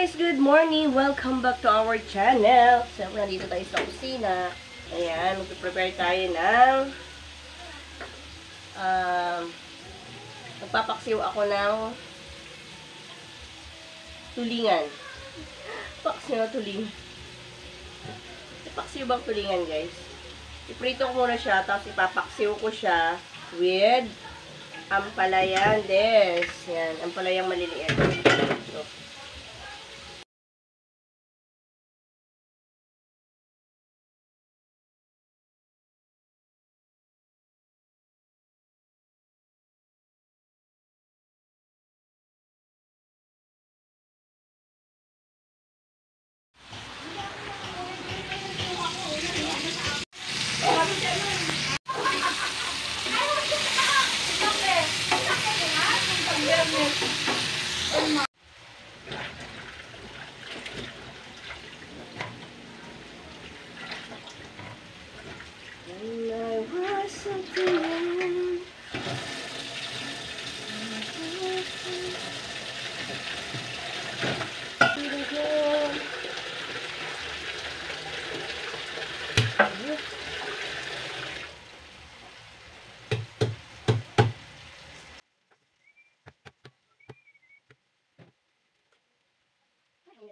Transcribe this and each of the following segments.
guys! Good morning! Welcome back to our channel. Siyempre, nandito tayo sa kusina. Ayan, mag-prepare tayo ng magpapaksiw ako ng tulingan. Paksiw na tuling. Paksiw bang tulingan, guys? Iprito ko muna siya, tapos ipapaksiw ko siya with ampalayan des. Yan, ampalayang maliliit. So,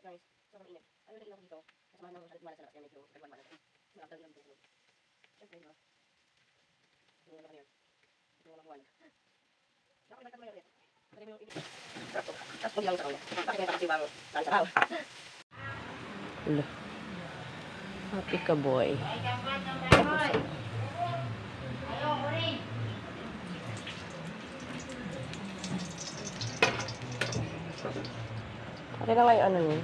guys, sobrang init. Ano na ilaw dito? Kasama ng malas na yan, medyo kagwan-malas. Malapag lang dito. Siyempre, diba? Ito na lang yan. Ito na lang buwan. Nakalimutan mo yan ulit. Lagay mo yung init. Tapos kung lang sa kanya. Bakit may pakasiw bang saan sa baw? Happy ka boy. Okay na nga yung ano nun.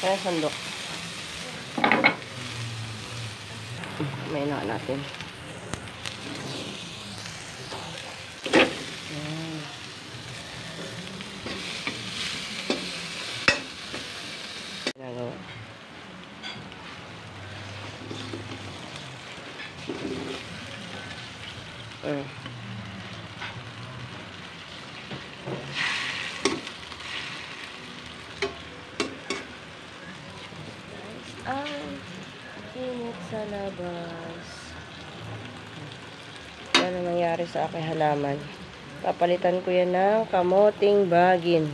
Kaya sandok. May na natin. Ginagawa. Init sa labas. Ano nangyari sa aking halaman? Papalitan ko yan ng kamoting bagin.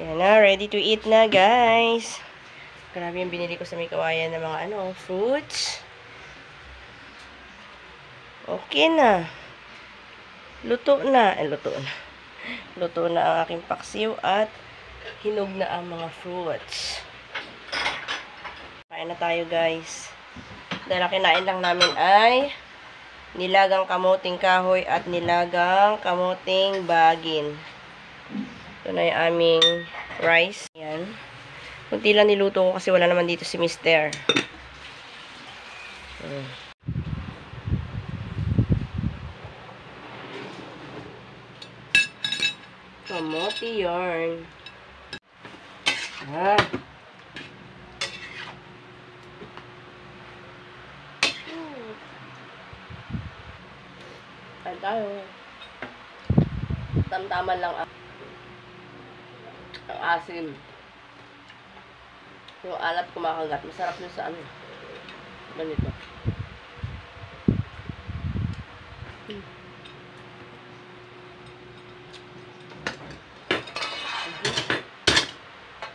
Ayan na, ready to eat na, guys. Grabe yung binili ko sa may kawayan ng mga fruits. Okay na. Luto na. Luto na. Luto na ang aking paksiw at hinog na ang mga fruits. Kain na tayo, guys. Dahil ang kinain lang namin ay nilagang kamuting kahoy at nilagang kamuting bagin. Ito na yung aming rice. Ayan. Kunti lang niluto ko kasi wala naman dito si Mister. Kamote yarn. Ay tayo. Tamtaman lang ang asim. Yung alat kumakagat. Masarap yun sa ganito.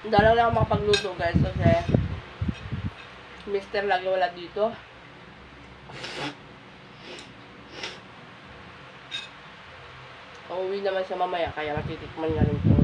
Dalaw lang ako makapagluto, guys, kasi Mister lagi wala dito. Uuwi naman siya mamaya, kaya natitikman nga rin ito.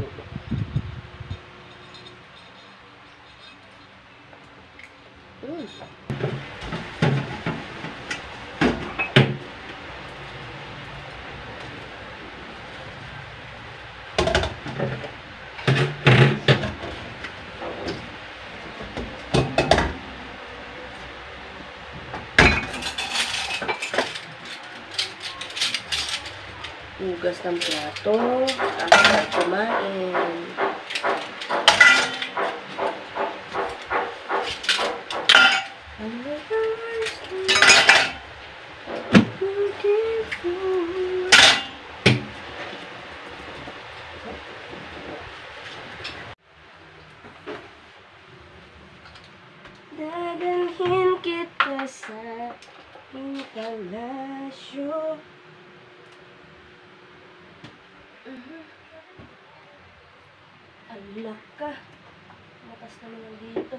maghugas ng plato after kumain. Dadalhin kita sa aking palasyo. Alak ka. Matas na naman dito.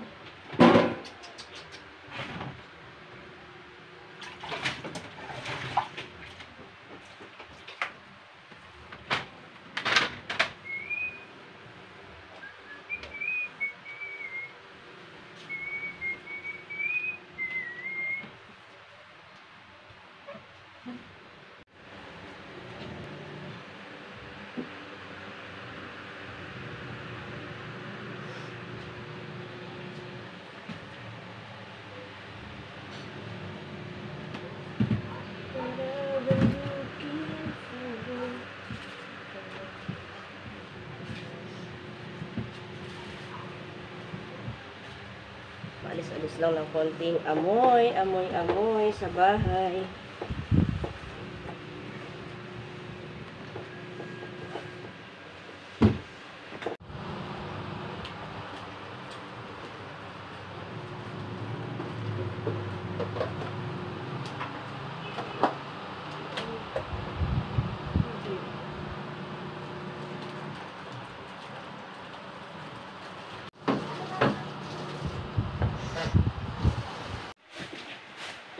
Alis-alis lang ng konting amoy sa bahay.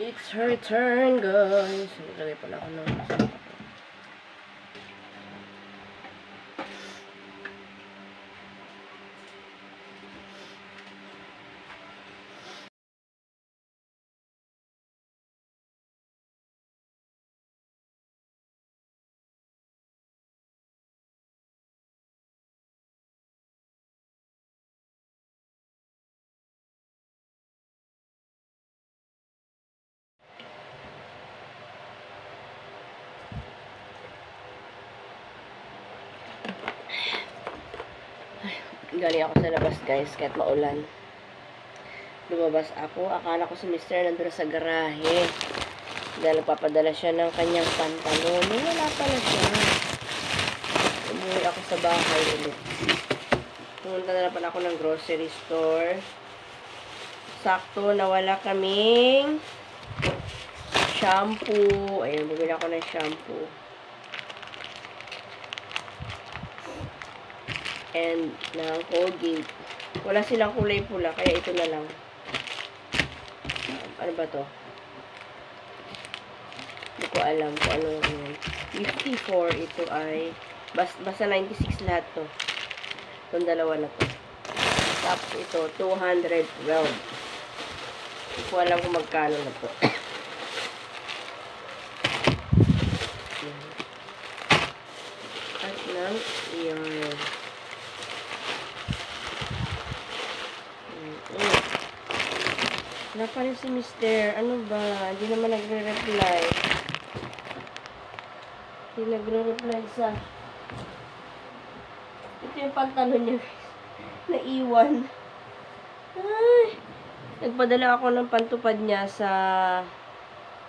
It's her turn, guys. Nilagay pala ako ng galing ako sa labas, guys, kahit maulan. Lumabas ako. Akala ko si Mr. nandun sa garahe. Dahil papadala siya ng kanyang pantalon. Wala pala siya. Umuwi ako sa bahay ulit. Pumunta na pala ako ng grocery store. Sakto, nawala kaming shampoo. Ayun, bumili ako ng shampoo. And ng Colgate. Wala silang kulay pula, kaya ito na lang. Ano ba to? Hindi ko alam kung ano yun. 54, ito ay basta 96 lahat to. Itong dalawa na to. Tapos ito, 212. Hindi ko alam kung magkano na to. At ng yarn. Wala pa rin si Mr. Ano ba? Hindi naman nagre-reply. Hindi nagre-reply sa... Ito yung pantalon niya, guys. Naiwan. Ay! Nagpadala ako ng pantupad niya sa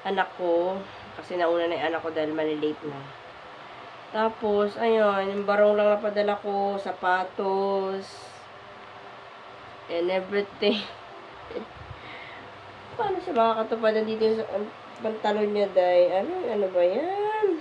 anak ko. Kasi nauna na yung anak ko dahil malilate na. Tapos, ayun, yung barong lang napadala ko, sapatos, and everything. Paano siya makakatupad nandito sa pantalon niya, day? Ano ba yan?